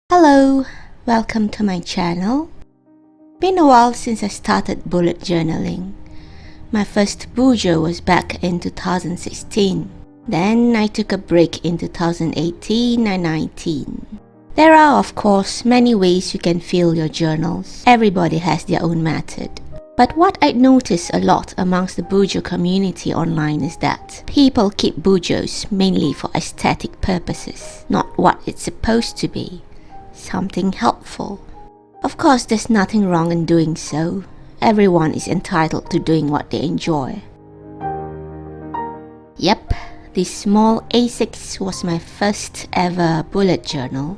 Hello, welcome to my channel. Been a while since I started bullet journaling. My first bujo was back in 2016. Then I took a break in 2018 and 19. There are of course many ways you can fill your journals. Everybody has their own method. But what I notice a lot amongst the bujo community online is that people keep bujos mainly for aesthetic purposes, not what it's supposed to be. Something helpful. Of course, there's nothing wrong in doing so. Everyone is entitled to doing what they enjoy. Yep, this small A6 was my first ever bullet journal.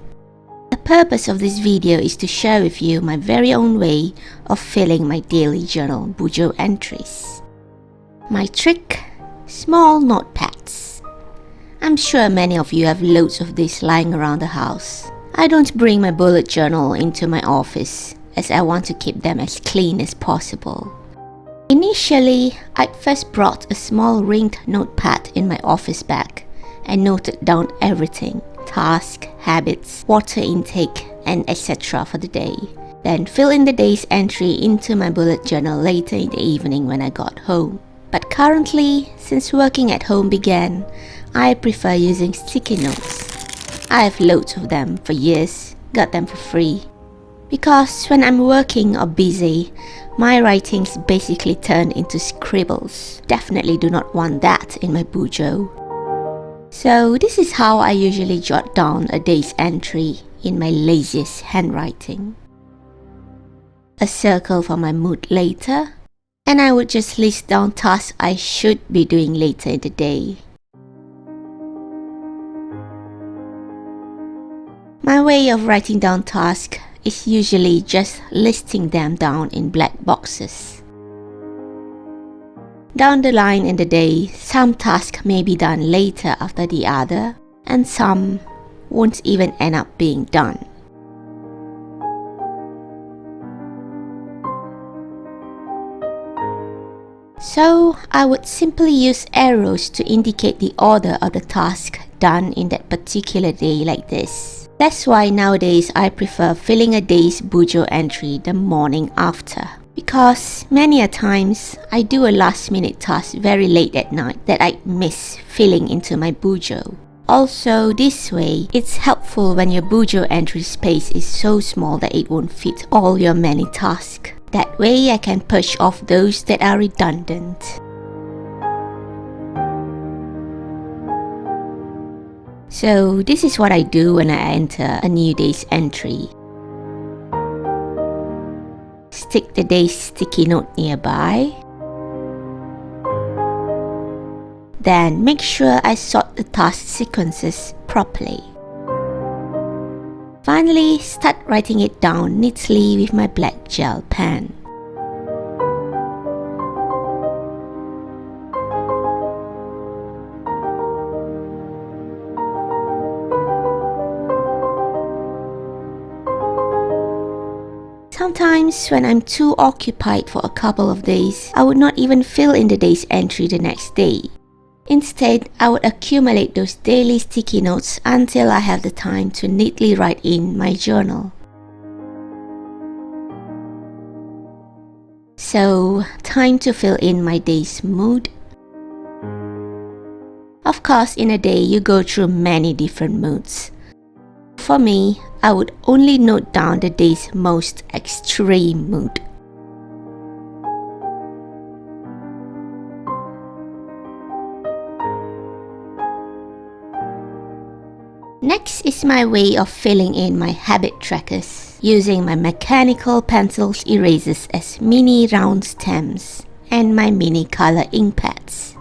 The purpose of this video is to share with you my very own way of filling my daily journal bujo entries. My trick? Small notepads. I'm sure many of you have loads of these lying around the house. I don't bring my bullet journal into my office as I want to keep them as clean as possible. Initially, I first brought a small ringed notepad in my office bag and noted down everything, tasks, habits, water intake, and etc. for the day. Then fill in the day's entry into my bullet journal later in the evening when I got home. But currently, since working at home began, I prefer using sticky notes. I have loads of them for years, got them for free. Because when I'm working or busy, my writings basically turn into scribbles. Definitely do not want that in my bujo. So this is how I usually jot down a day's entry in my laziest handwriting. A circle for my mood later, and I would just list down tasks I should be doing later in the day. My way of writing down tasks is usually just listing them down in black boxes. Down the line in the day, some tasks may be done later after the other, and some won't even end up being done. So I would simply use arrows to indicate the order of the task done in that particular day like this. That's why nowadays I prefer filling a day's bujo entry the morning after. Because many a times I do a last minute task very late at night that I miss filling into my bujo. Also, this way, it's helpful when your bujo entry space is so small that it won't fit all your many tasks. That way I can push off those that are redundant. So this is what I do when I enter a new day's entry. Stick the day's sticky note nearby. Then make sure I sort the task sequences properly. Finally, start writing it down neatly with my black gel pen. Sometimes when I'm too occupied for a couple of days, I would not even fill in the day's entry the next day. Instead, I would accumulate those daily sticky notes until I have the time to neatly write in my journal. So, time to fill in my day's mood. Of course, in a day you go through many different moods. For me, I would only note down the day's most extreme mood. Next is my way of filling in my habit trackers, using my mechanical pencils erasers as mini round stems and my mini color ink pads.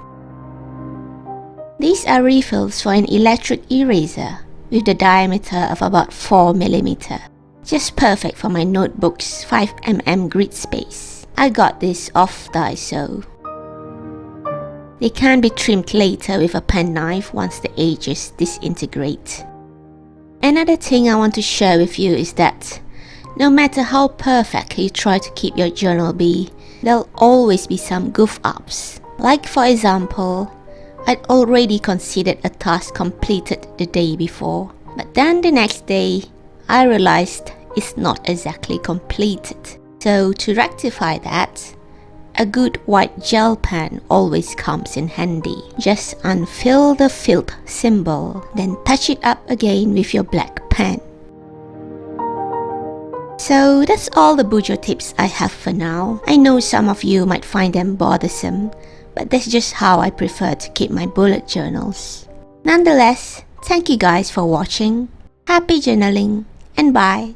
These are refills for an electric eraser with the diameter of about 4mm. Just perfect for my notebook's 5mm grid space. I got this off Daiso. They can be trimmed later with a penknife once the edges disintegrate. Another thing I want to share with you is that no matter how perfect you try to keep your journal be, there'll always be some goof ups. Like for example, I'd already considered a task completed the day before, but then the next day, I realized it's not exactly completed. So to rectify that, a good white gel pen always comes in handy. Just unfill the filled symbol, then touch it up again with your black pen. So that's all the Bujo tips I have for now. I know some of you might find them bothersome, but that's just how I prefer to keep my bullet journals. Nonetheless, thank you guys for watching. Happy journaling and bye!